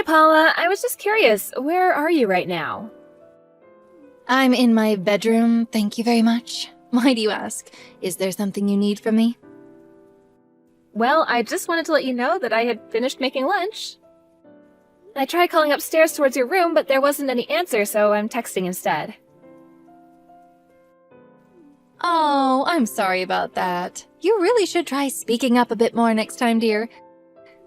Paula. I was just curious, where are you right now? I'm in my bedroom, thank you very much. Why do you ask? Is there something you need from me? Well, I just wanted to let you know that I had finished making lunch. I tried calling upstairs towards your room, but there wasn't any answer, so I'm texting instead. Oh, I'm sorry about that. You really should try speaking up a bit more next time, dear.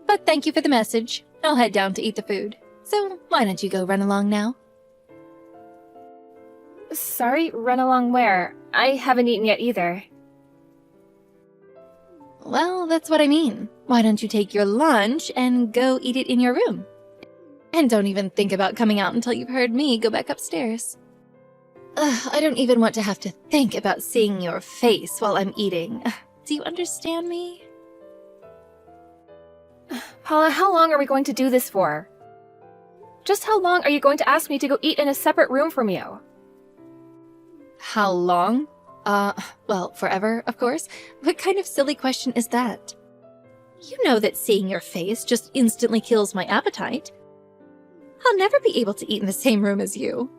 But thank you for the message. I'll head down to eat the food. So why don't you go run along now? Sorry, run along where? I haven't eaten yet either. Well, that's what I mean. Why don't you take your lunch and go eat it in your room? And don't even think about coming out until you've heard me go back upstairs. I don't even want to have to think about seeing your face while I'm eating. Do you understand me? Paula, how long are we going to do this for? Just how long are you going to ask me to go eat in a separate room from you? How long? Well, forever, of course. What kind of silly question is that? You know that seeing your face just instantly kills my appetite. I'll never be able to eat in the same room as you.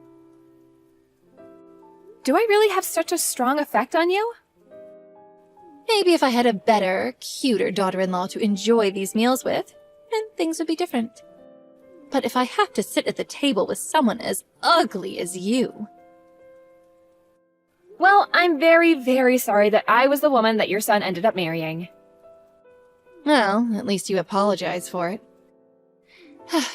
Do I really have such a strong effect on you? Maybe if I had a better, cuter daughter-in-law to enjoy these meals with, then things would be different. But if I have to sit at the table with someone as ugly as you... Well, I'm very, very sorry that I was the woman that your son ended up marrying. Well, at least you apologize for it.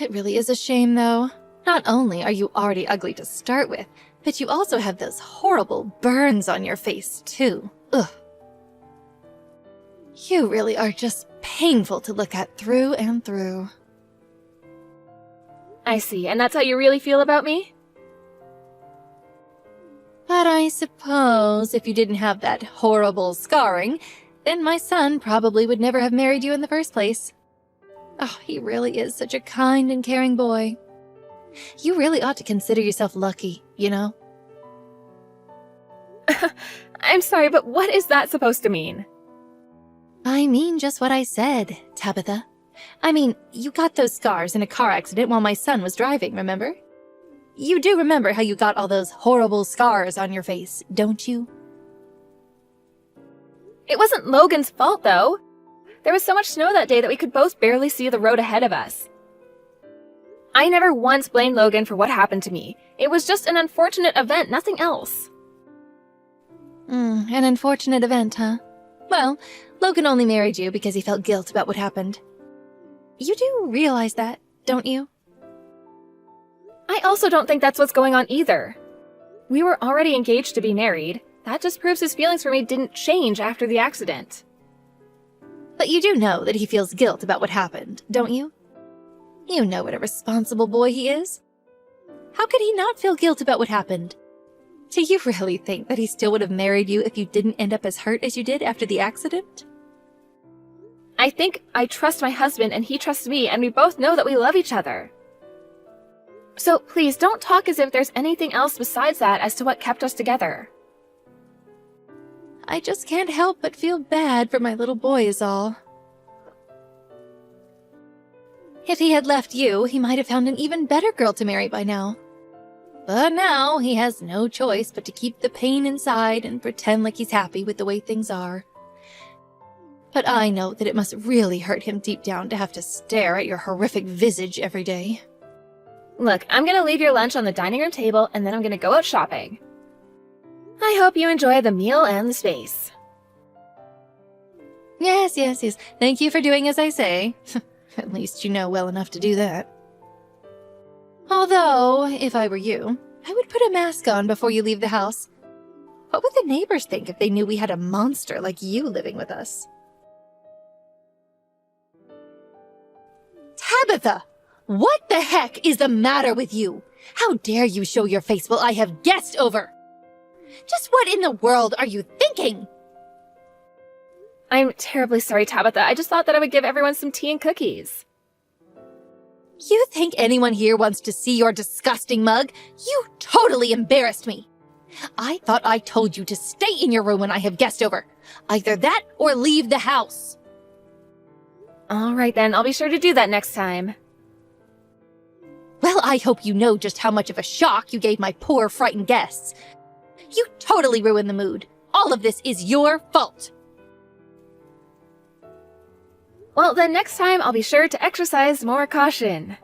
It really is a shame, though. Not only are you already ugly to start with, but you also have those horrible burns on your face, too. Ugh. You really are just painful to look at through and through. I see, and that's how you really feel about me? But I suppose if you didn't have that horrible scarring, then my son probably would never have married you in the first place. Oh, he really is such a kind and caring boy. You really ought to consider yourself lucky, you know? I'm sorry, but what is that supposed to mean? I mean just what I said, Tabitha. I mean, you got those scars in a car accident while my son was driving, remember? You do remember how you got all those horrible scars on your face, don't you? It wasn't Logan's fault, though. There was so much snow that day that we could both barely see the road ahead of us. I never once blamed Logan for what happened to me. It was just an unfortunate event, nothing else. An unfortunate event, huh? Well, Logan only married you because he felt guilt about what happened. You do realize that, don't you? I also don't think that's what's going on either. We were already engaged to be married. That just proves his feelings for me didn't change after the accident. But you do know that he feels guilt about what happened, don't you? You know what a responsible boy he is. How could he not feel guilt about what happened? Do you really think that he still would have married you if you didn't end up as hurt as you did after the accident? I think I trust my husband and he trusts me, and we both know that we love each other. So please don't talk as if there's anything else besides that as to what kept us together. I just can't help but feel bad for my little boy is all. If he had left you, he might have found an even better girl to marry by now. But now he has no choice but to keep the pain inside and pretend like he's happy with the way things are. But I know that it must really hurt him deep down to have to stare at your horrific visage every day. Look, I'm gonna leave your lunch on the dining room table and then I'm gonna go out shopping. I hope you enjoy the meal and the space. Yes. Thank you for doing as I say. At least you know well enough to do that. Although, if I were you, I would put a mask on before you leave the house. What would the neighbors think if they knew we had a monster like you living with us? Tabitha! What the heck is the matter with you? How dare you show your face while I have guests over? Just what in the world are you thinking? I'm terribly sorry, Tabitha. I just thought that I would give everyone some tea and cookies. You think anyone here wants to see your disgusting mug? You totally embarrassed me. I thought I told you to stay in your room when I have guests over. Either that or leave the house. All right then, I'll be sure to do that next time. Well, I hope you know just how much of a shock you gave my poor, frightened guests. You totally ruined the mood. All of this is your fault. Well, then next time I'll be sure to exercise more caution.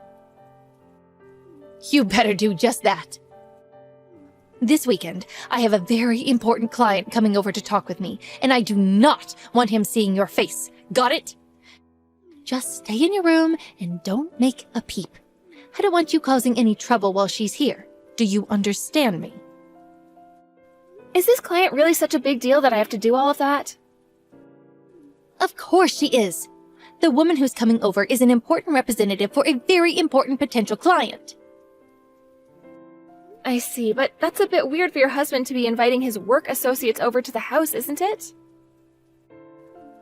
You better do just that. This weekend, I have a very important client coming over to talk with me, and I do not want him seeing your face. Got it? Just stay in your room and don't make a peep. I don't want you causing any trouble while she's here. Do you understand me? Is this client really such a big deal that I have to do all of that? Of course she is. The woman who's coming over is an important representative for a very important potential client. I see, but that's a bit weird for your husband to be inviting his work associates over to the house, isn't it?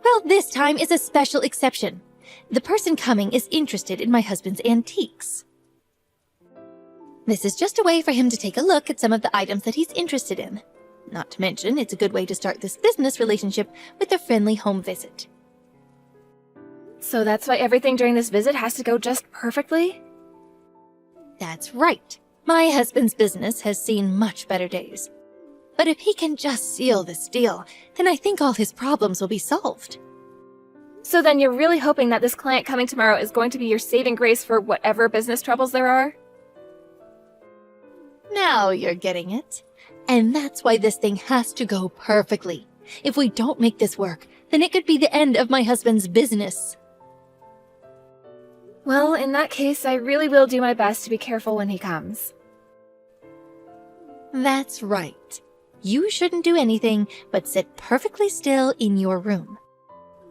Well, this time is a special exception. The person coming is interested in my husband's antiques. This is just a way for him to take a look at some of the items that he's interested in. Not to mention, it's a good way to start this business relationship with a friendly home visit. So that's why everything during this visit has to go just perfectly? That's right. My husband's business has seen much better days. But if he can just seal this deal, then I think all his problems will be solved. So then you're really hoping that this client coming tomorrow is going to be your saving grace for whatever business troubles there are? Now you're getting it. And that's why this thing has to go perfectly. If we don't make this work, then it could be the end of my husband's business. Well, in that case, I really will do my best to be careful when he comes. That's right. You shouldn't do anything but sit perfectly still in your room.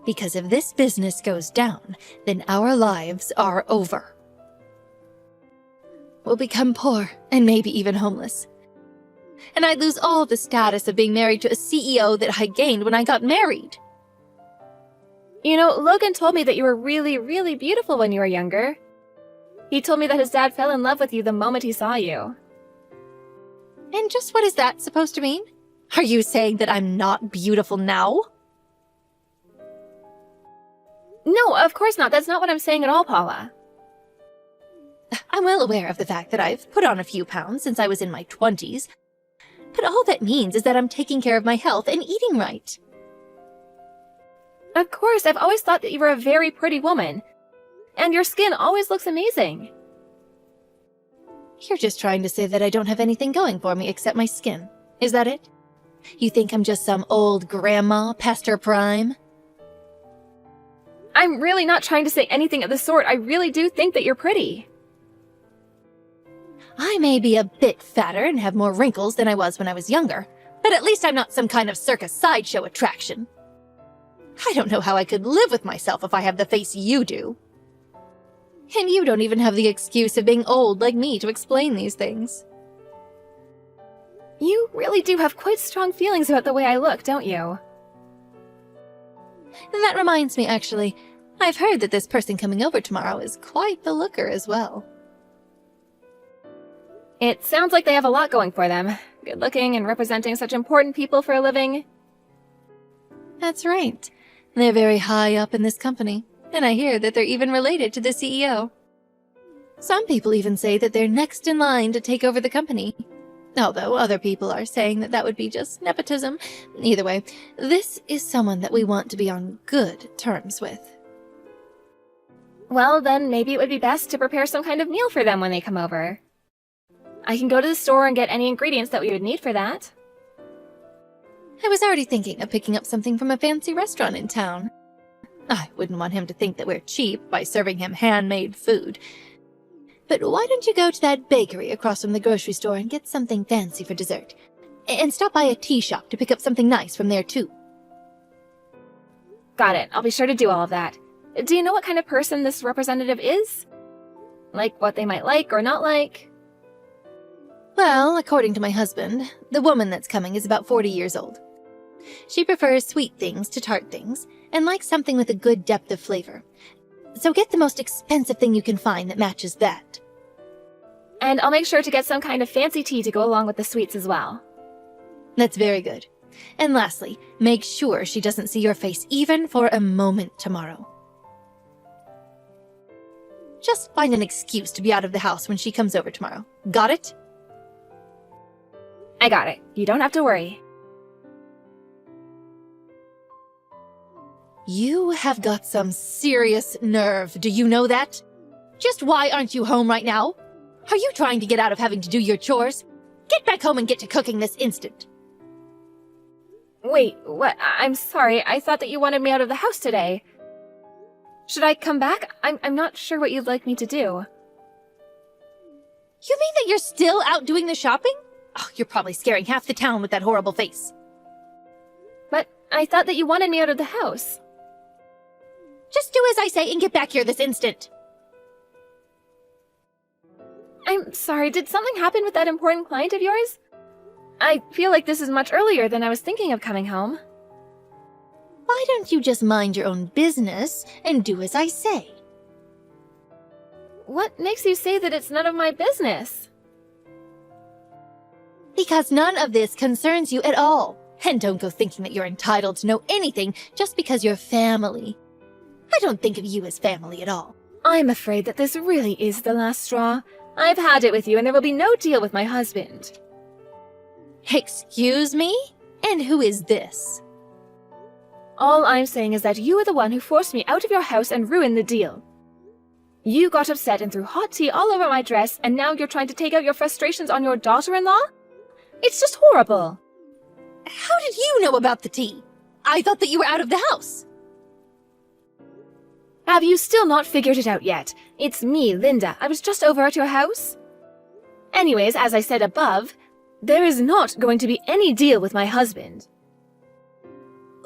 Because if this business goes down, then our lives are over. We'll become poor and maybe even homeless. And I'd lose all the status of being married to a CEO that I gained when I got married. You know, Logan told me that you were really, really beautiful when you were younger. He told me that his dad fell in love with you the moment he saw you. And just what is that supposed to mean? Are you saying that I'm not beautiful now? No, of course not. That's not what I'm saying at all, Paula. I'm well aware of the fact that I've put on a few pounds since I was in my 20s. But all that means is that I'm taking care of my health and eating right. Of course, I've always thought that you were a very pretty woman. And your skin always looks amazing. You're just trying to say that I don't have anything going for me except my skin. Is that it? You think I'm just some old grandma past her prime? I'm really not trying to say anything of the sort. I really do think that you're pretty. I may be a bit fatter and have more wrinkles than I was when I was younger, but at least I'm not some kind of circus sideshow attraction. I don't know how I could live with myself if I have the face you do. And you don't even have the excuse of being old like me to explain these things. You really do have quite strong feelings about the way I look, don't you? And that reminds me, actually, I've heard that this person coming over tomorrow is quite the looker as well. It sounds like they have a lot going for them. Good looking and representing such important people for a living. That's right. They're very high up in this company, and I hear that they're even related to the CEO. Some people even say that they're next in line to take over the company. Although other people are saying that that would be just nepotism. Either way, this is someone that we want to be on good terms with. Well, then maybe it would be best to prepare some kind of meal for them when they come over. I can go to the store and get any ingredients that we would need for that. I was already thinking of picking up something from a fancy restaurant in town. I wouldn't want him to think that we're cheap by serving him handmade food. But why don't you go to that bakery across from the grocery store and get something fancy for dessert? And stop by a tea shop to pick up something nice from there too. Got it. I'll be sure to do all of that. Do you know what kind of person this representative is? Like what they might like or not like? Well, according to my husband, the woman that's coming is about 40 years old. She prefers sweet things to tart things, and likes something with a good depth of flavor. So get the most expensive thing you can find that matches that. And I'll make sure to get some kind of fancy tea to go along with the sweets as well. That's very good. And lastly, make sure she doesn't see your face even for a moment tomorrow. Just find an excuse to be out of the house when she comes over tomorrow. Got it? I got it. You don't have to worry. You have got some serious nerve, do you know that? Just why aren't you home right now? Are you trying to get out of having to do your chores? Get back home and get to cooking this instant. Wait, what? I'm sorry. I thought that you wanted me out of the house today. Should I come back? I'm not sure what you'd like me to do. You mean that you're still out doing the shopping? Oh, you're probably scaring half the town with that horrible face. But I thought that you wanted me out of the house. Just do as I say and get back here this instant. I'm sorry, did something happen with that important client of yours? I feel like this is much earlier than I was thinking of coming home. Why don't you just mind your own business and do as I say? What makes you say that it's none of my business? Because none of this concerns you at all. And don't go thinking that you're entitled to know anything just because you're family. I don't think of you as family at all. I'm afraid that this really is the last straw. I've had it with you and there will be no deal with my husband. Excuse me? And who is this? All I'm saying is that you are the one who forced me out of your house and ruined the deal. You got upset and threw hot tea all over my dress, and now you're trying to take out your frustrations on your daughter-in-law? It's just horrible. How did you know about the tea? I thought that you were out of the house. Have you still not figured it out yet? It's me, Linda. I was just over at your house. Anyways, as I said above, there is not going to be any deal with my husband.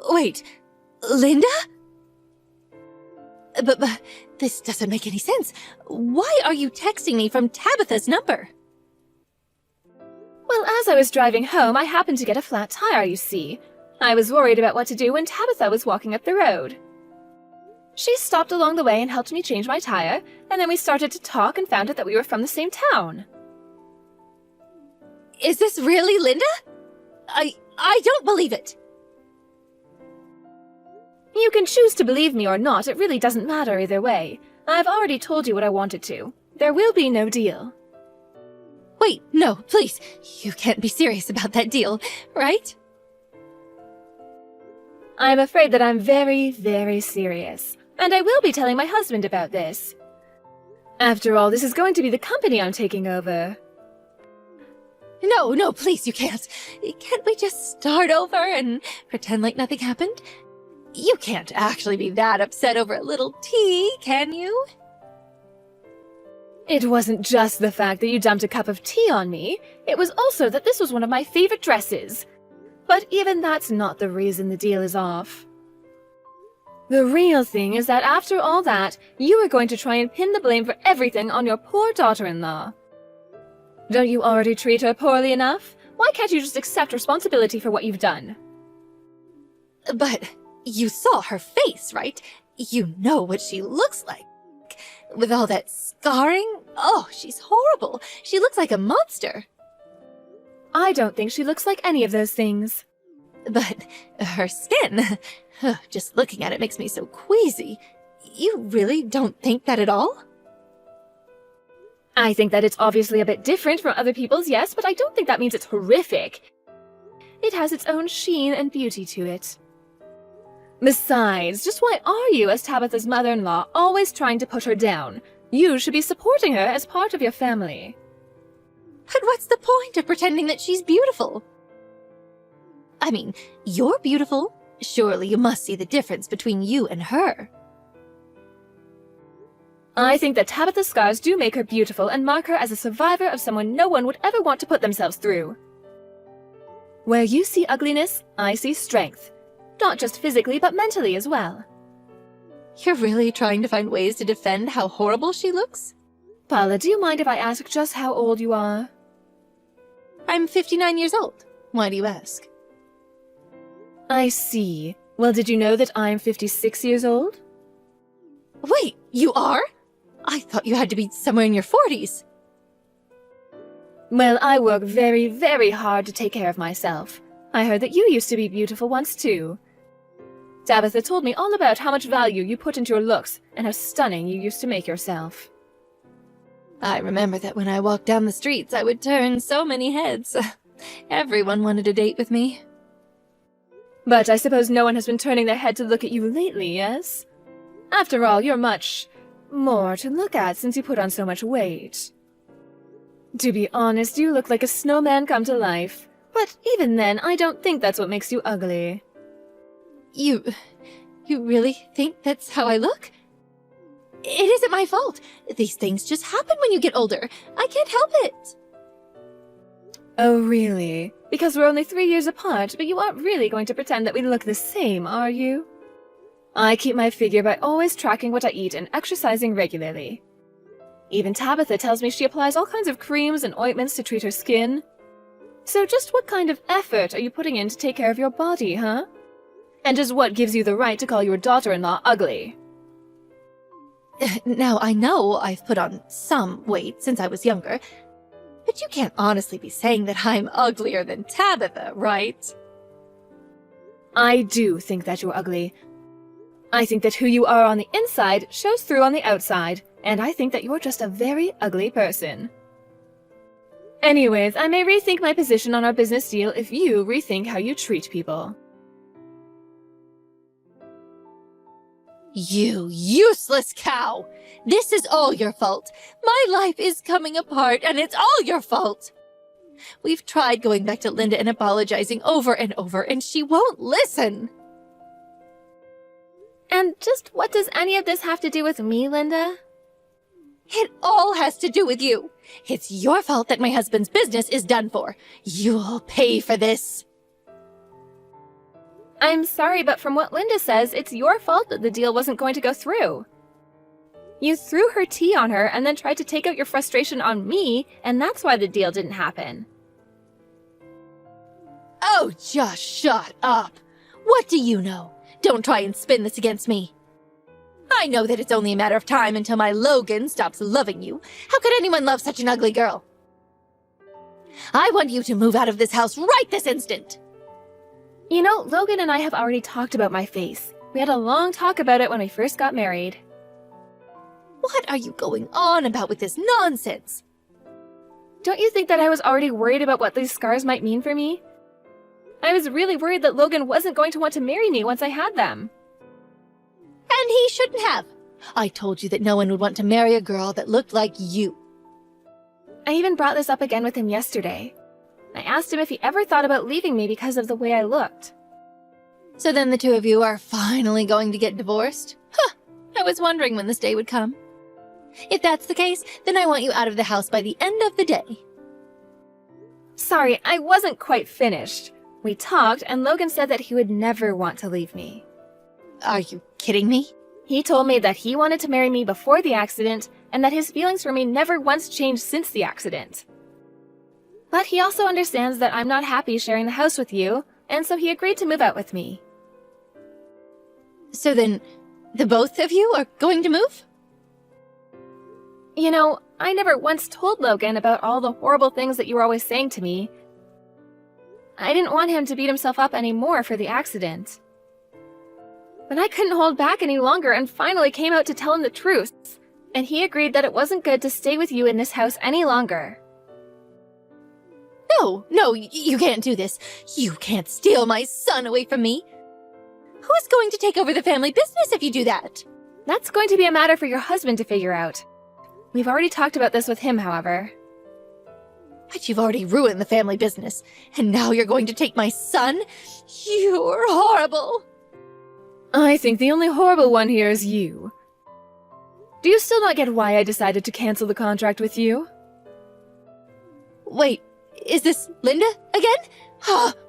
Wait, Linda? But this doesn't make any sense. Why are you texting me from Tabitha's number? Well, as I was driving home, I happened to get a flat tire, you see. I was worried about what to do when Tabitha was walking up the road. She stopped along the way and helped me change my tire, and then we started to talk and found out that we were from the same town. Is this really Linda? I don't believe it. You can choose to believe me or not, it really doesn't matter either way. I've already told you what I wanted to. There will be no deal. Wait, no, please. You can't be serious about that deal, right? I'm afraid that I'm very, very serious. And I will be telling my husband about this. After all, this is going to be the company I'm taking over. No, please, you can't. Can't we just start over and pretend like nothing happened? You can't actually be that upset over a little tea, can you? It wasn't just the fact that you dumped a cup of tea on me. It was also that this was one of my favorite dresses. But even that's not the reason the deal is off. The real thing is that after all that, you are going to try and pin the blame for everything on your poor daughter-in-law. Don't you already treat her poorly enough? Why can't you just accept responsibility for what you've done? But you saw her face, right? You know what she looks like. With all that scarring? Oh, she's horrible. She looks like a monster. I don't think she looks like any of those things. But her skin, just looking at it makes me so queasy. You really don't think that at all? I think that it's obviously a bit different from other people's, yes, but I don't think that means it's horrific. It has its own sheen and beauty to it. Besides, just why are you, as Tabitha's mother-in-law, always trying to put her down? You should be supporting her as part of your family. But what's the point of pretending that she's beautiful? I mean, you're beautiful. Surely you must see the difference between you and her. I think that Tabitha's scars do make her beautiful and mark her as a survivor of someone no one would ever want to put themselves through. Where you see ugliness, I see strength. Not just physically, but mentally as well. You're really trying to find ways to defend how horrible she looks? Paula, do you mind if I ask just how old you are? I'm 59 years old. Why do you ask? I see. Well, did you know that I'm 56 years old? Wait, you are? I thought you had to be somewhere in your 40s. Well, I work very, very hard to take care of myself. I heard that you used to be beautiful once too. Tabitha told me all about how much value you put into your looks and how stunning you used to make yourself. I remember that when I walked down the streets, I would turn so many heads. Everyone wanted a date with me. But I suppose no one has been turning their head to look at you lately, yes? After all, you're much more to look at since you put on so much weight. To be honest, you look like a snowman come to life. But even then, I don't think that's what makes you ugly. You really think that's how I look? It isn't my fault. These things just happen when you get older. I can't help it. Oh, really? Because we're only 3 years apart, but you aren't really going to pretend that we look the same, are you? I keep my figure by always tracking what I eat and exercising regularly. Even Tabitha tells me she applies all kinds of creams and ointments to treat her skin. So just what kind of effort are you putting in to take care of your body, huh? And just what gives you the right to call your daughter-in-law ugly? Now, I know I've put on some weight since I was younger, but you can't honestly be saying that I'm uglier than Tabitha, right? I do think that you're ugly. I think that who you are on the inside shows through on the outside, and I think that you're just a very ugly person. Anyways, I may rethink my position on our business deal if you rethink how you treat people. You useless cow! This is all your fault. My life is coming apart, and it's all your fault. We've tried going back to Linda and apologizing over and over, and she won't listen. And just what does any of this have to do with me, Linda? It all has to do with you. It's your fault that my husband's business is done for. You'll pay for this. I'm sorry, but from what Linda says, it's your fault that the deal wasn't going to go through. You threw her tea on her and then tried to take out your frustration on me, and that's why the deal didn't happen. Oh, just shut up. What do you know? Don't try and spin this against me. I know that it's only a matter of time until my Logan stops loving you. How could anyone love such an ugly girl? I want you to move out of this house right this instant. You know, Logan and I have already talked about my face. We had a long talk about it when we first got married. What are you going on about with this nonsense? Don't you think that I was already worried about what these scars might mean for me? I was really worried that Logan wasn't going to want to marry me once I had them. And he shouldn't have. I told you that no one would want to marry a girl that looked like you. I even brought this up again with him yesterday. I asked him if he ever thought about leaving me because of the way I looked. So then the two of you are finally going to get divorced? Huh, I was wondering when this day would come. If that's the case, then I want you out of the house by the end of the day. Sorry, I wasn't quite finished. We talked, and Logan said that he would never want to leave me. Are you kidding me? He told me that he wanted to marry me before the accident, and that his feelings for me never once changed since the accident. But he also understands that I'm not happy sharing the house with you, and so he agreed to move out with me. So then, the both of you are going to move? You know, I never once told Logan about all the horrible things that you were always saying to me. I didn't want him to beat himself up anymore for the accident. But I couldn't hold back any longer and finally came out to tell him the truth, and he agreed that it wasn't good to stay with you in this house any longer. No, you can't do this. You can't steal my son away from me. Who's going to take over the family business if you do that? That's going to be a matter for your husband to figure out. We've already talked about this with him, however. But you've already ruined the family business, and now you're going to take my son? You're horrible. I think the only horrible one here is you. Do you still not get why I decided to cancel the contract with you? Wait, is this Linda again?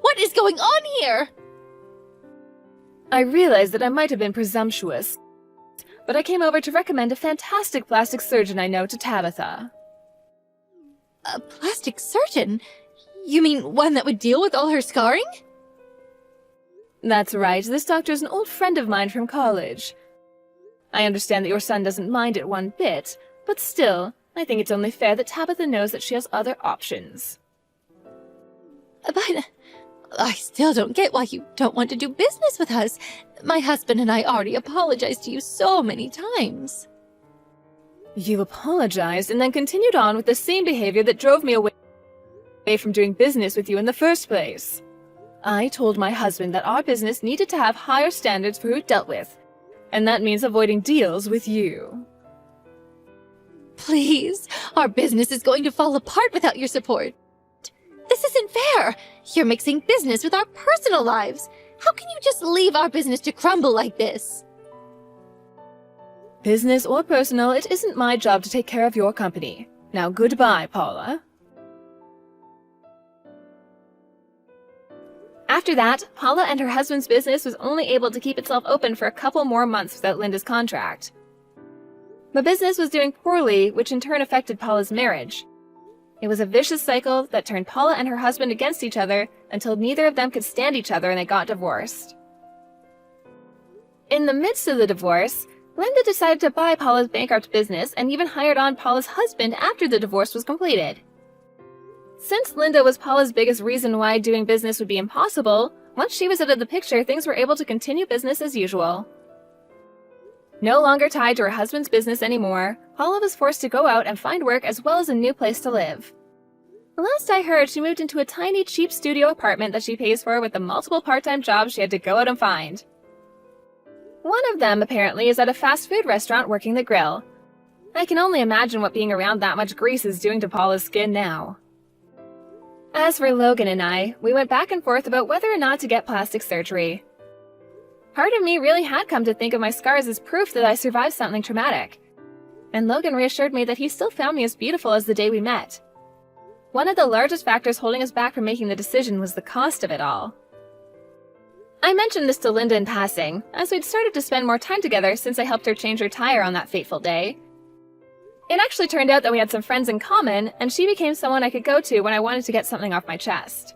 What is going on here? I realized that I might have been presumptuous, but I came over to recommend a fantastic plastic surgeon I know to Tabitha. A plastic surgeon? You mean one that would deal with all her scarring? That's right, this doctor's an old friend of mine from college. I understand that your son doesn't mind it one bit, but still, I think it's only fair that Tabitha knows that she has other options. But I still don't get why you don't want to do business with us. My husband and I already apologized to you so many times. You apologized and then continued on with the same behavior that drove me away from doing business with you in the first place. I told my husband that our business needed to have higher standards for who it dealt with, and that means avoiding deals with you. Please, our business is going to fall apart without your support. This isn't fair. You're mixing business with our personal lives. How can you just leave our business to crumble like this? Business or personal, it isn't my job to take care of your company. Now goodbye, Paula. After that, Paula and her husband's business was only able to keep itself open for a couple more months without Linda's contract. The business was doing poorly, which in turn affected Paula's marriage. It was a vicious cycle that turned Paula and her husband against each other until neither of them could stand each other and they got divorced. In the midst of the divorce, Linda decided to buy Paula's bankrupt business and even hired on Paula's husband after the divorce was completed. Since Linda was Paula's biggest reason why doing business would be impossible, once she was out of the picture, things were able to continue business as usual. No longer tied to her husband's business anymore, Paula was forced to go out and find work as well as a new place to live. Last I heard, she moved into a tiny, cheap studio apartment that she pays for with the multiple part-time jobs she had to go out and find. One of them, apparently, is at a fast food restaurant working the grill. I can only imagine what being around that much grease is doing to Paula's skin now. As for Logan and I, we went back and forth about whether or not to get plastic surgery. Part of me really had come to think of my scars as proof that I survived something traumatic. And Logan reassured me that he still found me as beautiful as the day we met. One of the largest factors holding us back from making the decision was the cost of it all. I mentioned this to Linda in passing, as we'd started to spend more time together since I helped her change her tire on that fateful day. It actually turned out that we had some friends in common, and she became someone I could go to when I wanted to get something off my chest.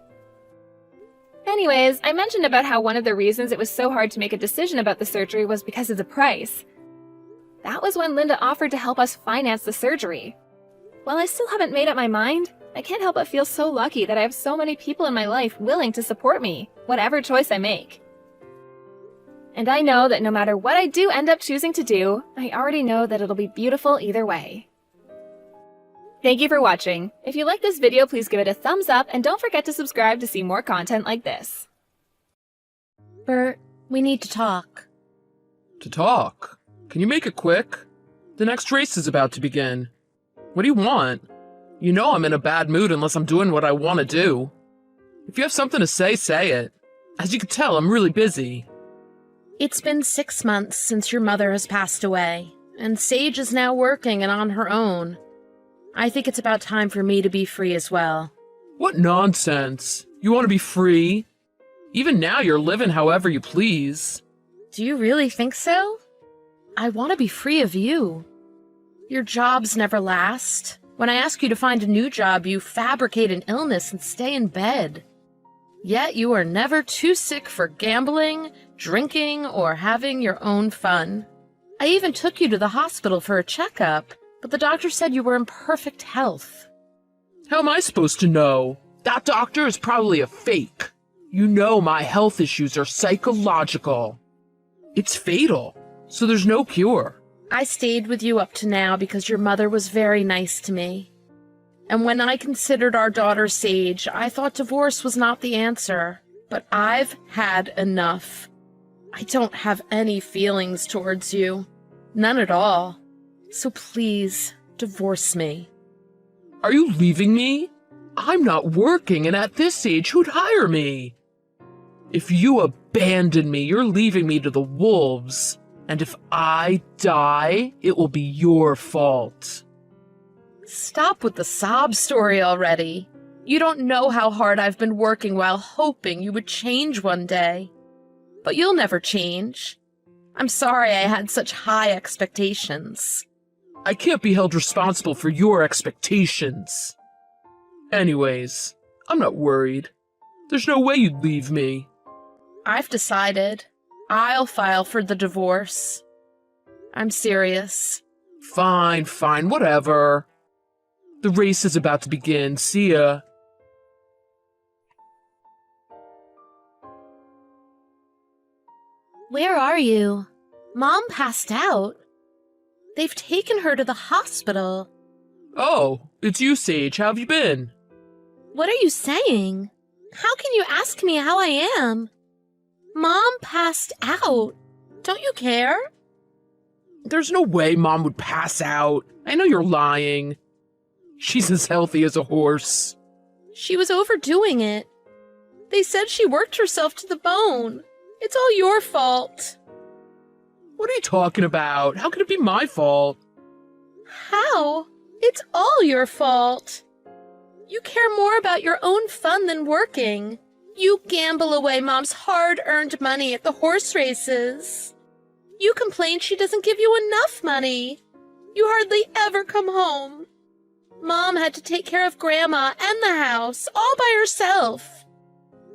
Anyways, I mentioned about how one of the reasons it was so hard to make a decision about the surgery was because of the price. That was when Linda offered to help us finance the surgery. While I still haven't made up my mind, I can't help but feel so lucky that I have so many people in my life willing to support me, whatever choice I make. And I know that no matter what I do end up choosing to do, I already know that it'll be beautiful either way. Thank you for watching. If you like this video, please give it a thumbs up and don't forget to subscribe to see more content like this. Bert, we need to talk. To talk? Can you make it quick? The next race is about to begin. What do you want? You know I'm in a bad mood unless I'm doing what I want to do. If you have something to say, say it. As you can tell, I'm really busy. It's been 6 months since your mother has passed away, and Sage is now working and on her own. I think it's about time for me to be free as well. What nonsense! You want to be free? Even now you're living however you please. Do you really think so? I want to be free of you. Your jobs never last. When I ask you to find a new job, you fabricate an illness and stay in bed. Yet you are never too sick for gambling, drinking, or having your own fun. I even took you to the hospital for a checkup, but the doctor said you were in perfect health. How am I supposed to know? That doctor is probably a fake. You know my health issues are psychological. It's fatal, so there's no cure. I stayed with you up to now because your mother was very nice to me. And when I considered our daughter Sage, I thought divorce was not the answer. But I've had enough. I don't have any feelings towards you. None at all. So please, divorce me. Are you leaving me? I'm not working, and at this age, who'd hire me? If you abandon me, you're leaving me to the wolves. And if I die, it will be your fault. Stop with the sob story already. You don't know how hard I've been working while hoping you would change one day. But you'll never change. I'm sorry I had such high expectations. I can't be held responsible for your expectations. Anyways, I'm not worried. There's no way you'd leave me. I've decided. I'll file for the divorce. I'm serious. Fine, whatever. The race is about to begin. See ya. Where are you? Mom passed out. They've taken her to the hospital. Oh, it's you, Sage. How have you been? What are you saying? How can you ask me how I am? Mom passed out. Don't you care? There's no way Mom would pass out. I know you're lying. She's as healthy as a horse. She was overdoing it. They said she worked herself to the bone. It's all your fault. What are you talking about? How could it be my fault? How? It's all your fault. You care more about your own fun than working. You gamble away Mom's hard-earned money at the horse races. You complain she doesn't give you enough money. You hardly ever come home. Mom had to take care of Grandma and the house all by herself.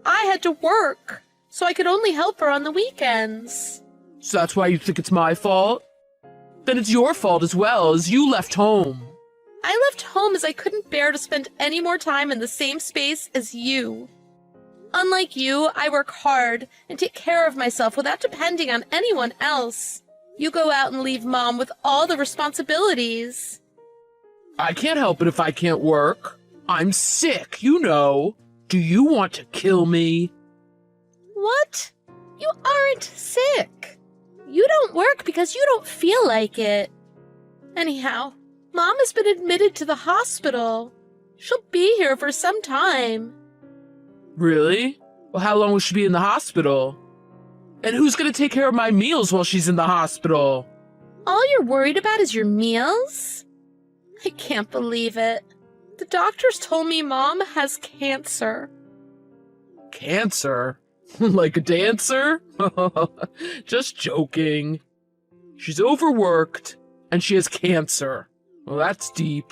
I had to work, so I could only help her on the weekends. So that's why you think it's my fault? Then it's your fault as well, as you left home. I left home as I couldn't bear to spend any more time in the same space as you. Unlike you, I work hard and take care of myself without depending on anyone else. You go out and leave Mom with all the responsibilities. I can't help it if I can't work. I'm sick, you know. Do you want to kill me? What? You aren't sick. You don't work because you don't feel like it. Anyhow, Mom has been admitted to the hospital. She'll be here for some time. Really? Well, how long will she be in the hospital? And who's gonna take care of my meals while she's in the hospital? All you're worried about is your meals? I can't believe it. The doctors told me Mom has cancer. Cancer? Like a dancer? Just joking. She's overworked, and she has cancer. Well, that's deep.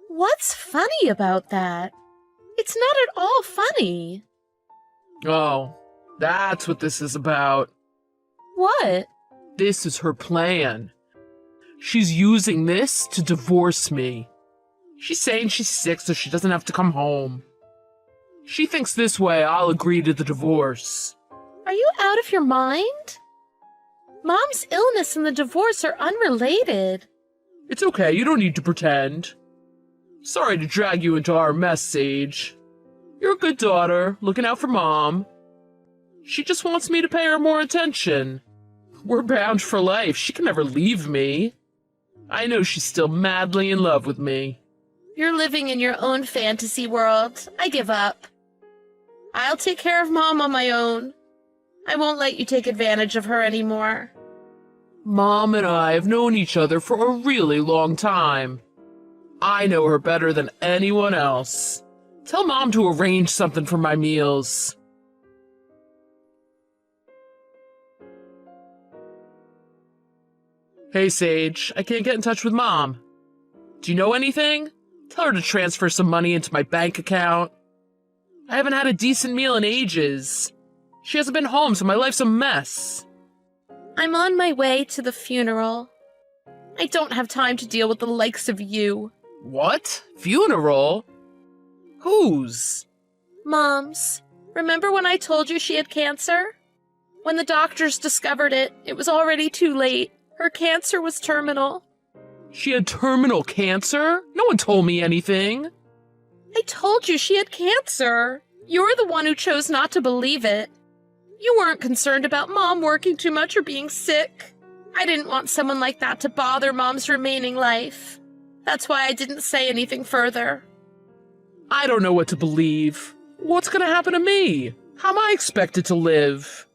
What's funny about that? It's not at all funny. Oh, that's what this is about. What? This is her plan. She's using this to divorce me. She's saying she's sick so she doesn't have to come home. She thinks this way I'll agree to the divorce. Are you out of your mind? Mom's illness and the divorce are unrelated. It's okay, you don't need to pretend. Sorry to drag you into our mess, Sage. You're a good daughter, looking out for Mom. She just wants me to pay her more attention. We're bound for life. She can never leave me. I know she's still madly in love with me. You're living in your own fantasy world. I give up. I'll take care of Mom on my own. I won't let you take advantage of her anymore. Mom and I have known each other for a really long time. I know her better than anyone else. Tell Mom to arrange something for my meals. Hey, Sage, I can't get in touch with Mom. Do you know anything? Tell her to transfer some money into my bank account. I haven't had a decent meal in ages. She hasn't been home, so my life's a mess. I'm on my way to the funeral. I don't have time to deal with the likes of you. What? Funeral? Whose? Mom's. Remember when I told you she had cancer? When the doctors discovered it, it was already too late. Her cancer was terminal. She had terminal cancer? No one told me anything. I told you she had cancer. You're the one who chose not to believe it. You weren't concerned about Mom working too much or being sick. I didn't want someone like that to bother Mom's remaining life. That's why I didn't say anything further. I don't know what to believe. What's gonna happen to me? How am I expected to live?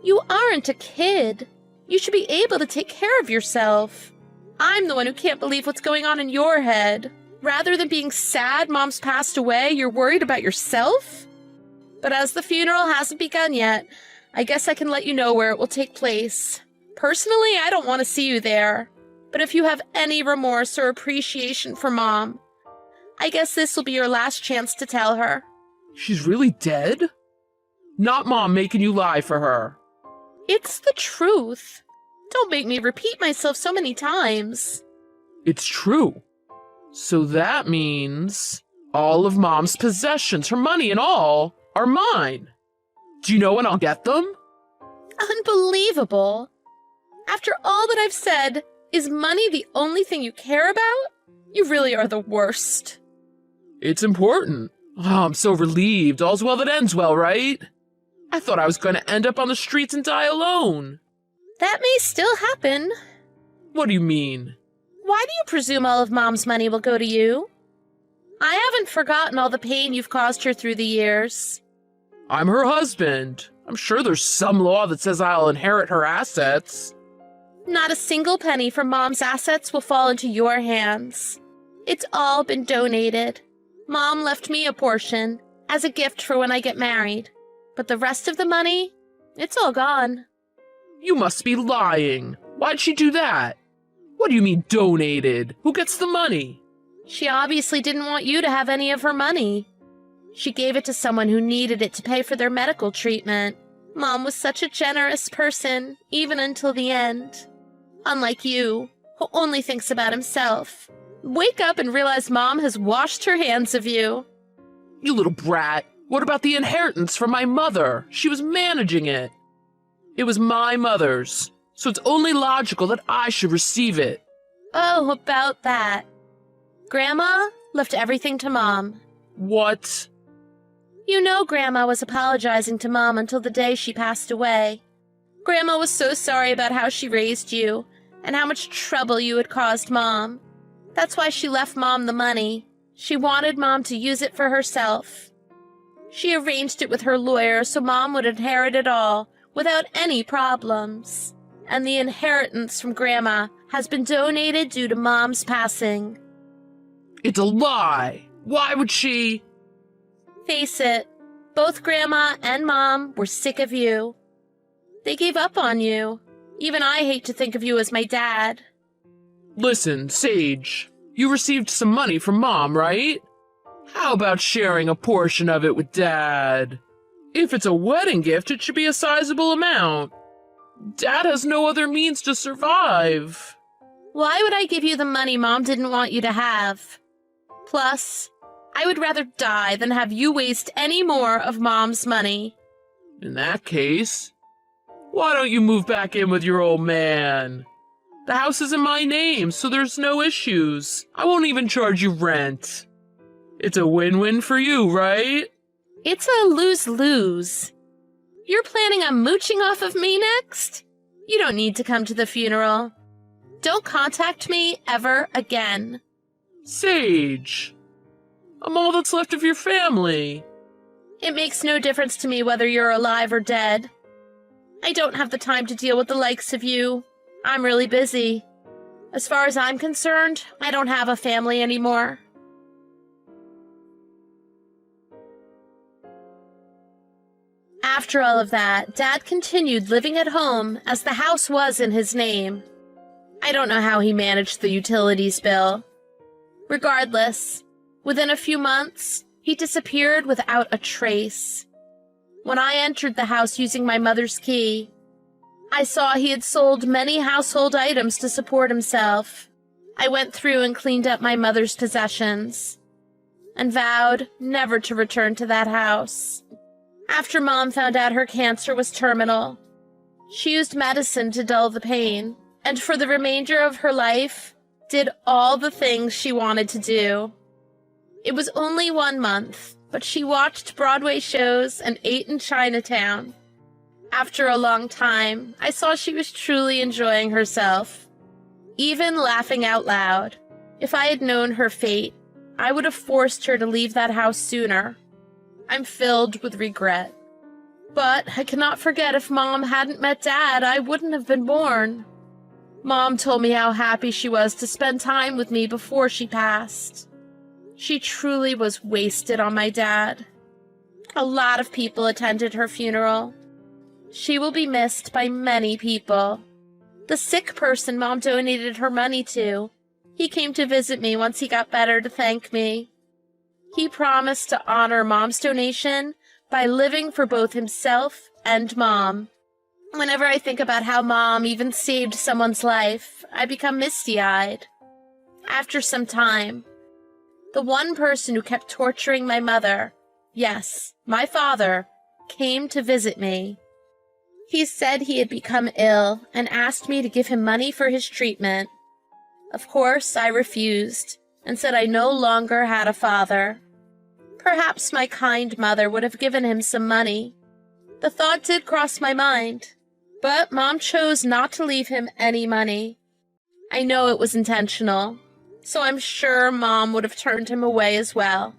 You aren't a kid. You should be able to take care of yourself. I'm the one who can't believe what's going on in your head. Rather than being sad Mom's passed away, you're worried about yourself? But as the funeral hasn't begun yet, I guess I can let you know where it will take place. Personally, I don't want to see you there. But if you have any remorse or appreciation for Mom, I guess this will be your last chance to tell her. She's really dead? Not Mom making you lie for her. It's the truth. Don't make me repeat myself so many times. It's true. So that means all of Mom's possessions, her money and all, are mine. Do you know when I'll get them? Unbelievable. After all that I've said, Is money the only thing you care about? You really are the worst. It's important. Oh, I'm so relieved. All's well that ends well, right? I thought I was going to end up on the streets and die alone. That may still happen. What do you mean? Why do you presume all of Mom's money will go to you? I haven't forgotten all the pain you've caused her through the years. I'm her husband. I'm sure there's some law that says I'll inherit her assets. Not a single penny from Mom's assets will fall into your hands. It's all been donated. Mom left me a portion as a gift for when I get married. But the rest of the money, it's all gone. You must be lying. Why'd she do that? What do you mean donated? Who gets the money? She obviously didn't want you to have any of her money. She gave it to someone who needed it to pay for their medical treatment. Mom was such a generous person, even until the end. Unlike you, who only thinks about himself. Wake up and realize Mom has washed her hands of you. You little brat. What about the inheritance from my mother? She was managing it. It was my mother's, so it's only logical that I should receive it. Oh, about that. Grandma left everything to Mom. What? You know Grandma was apologizing to Mom until the day she passed away. Grandma was so sorry about how she raised you and how much trouble you had caused Mom. That's why she left Mom the money. She wanted Mom to use it for herself. She arranged it with her lawyer so Mom would inherit it all without any problems. And the inheritance from Grandma has been donated due to Mom's passing. It's a lie. Why would she? Face it, both Grandma and Mom were sick of you. They gave up on you. Even I hate to think of you as my dad. Listen, Sage, you received some money from Mom, right? How about sharing a portion of it with Dad? If it's a wedding gift, it should be a sizable amount. Dad has no other means to survive. Why would I give you the money Mom didn't want you to have? Plus, I would rather die than have you waste any more of Mom's money. In that case, why don't you move back in with your old man? The house is in my name, so there's no issues. I won't even charge you rent. It's a win-win for you, right? It's a lose-lose. You're planning on mooching off of me next? You don't need to come to the funeral. Don't contact me ever again. Sage, I'm all that's left of your family. It makes no difference to me whether you're alive or dead. I don't have the time to deal with the likes of you. I'm really busy. As far as I'm concerned, I don't have a family anymore. After all of that, Dad continued living at home as the house was in his name. I don't know how he managed the utilities bill. Regardless, within a few months, he disappeared without a trace. When I entered the house using my mother's key, I saw he had sold many household items to support himself. I went through and cleaned up my mother's possessions and vowed never to return to that house. After Mom found out her cancer was terminal, she used medicine to dull the pain, and for the remainder of her life, did all the things she wanted to do. It was only 1 month, but she watched Broadway shows and ate in Chinatown. After a long time, I saw she was truly enjoying herself, even laughing out loud. If I had known her fate, I would have forced her to leave that house sooner. I'm filled with regret. But I cannot forget if Mom hadn't met Dad, I wouldn't have been born. Mom told me how happy she was to spend time with me before she passed. She truly was wasted on my dad. A lot of people attended her funeral. She will be missed by many people. The sick person Mom donated her money to, he came to visit me once he got better to thank me. He promised to honor Mom's donation by living for both himself and Mom. Whenever I think about how Mom even saved someone's life, I become misty-eyed. After some time, the one person who kept torturing my mother, yes, my father, came to visit me. He said he had become ill and asked me to give him money for his treatment. Of course, I refused and said I no longer had a father. Perhaps my kind mother would have given him some money. The thought did cross my mind, but Mom chose not to leave him any money. I know it was intentional, so I'm sure Mom would have turned him away as well.